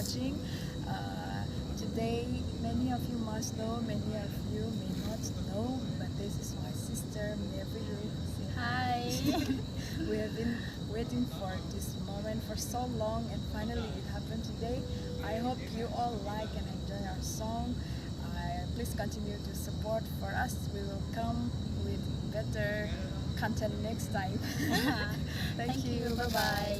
watching. Today, many of you must know, many of you may not know, but this is my sister, Mary. Say Hi. We have been waiting for this moment for so long, and finally it happened today. I hope you all like and enjoy our song. Please continue to support for us. We will come with better content next time. Thank you. Bye bye.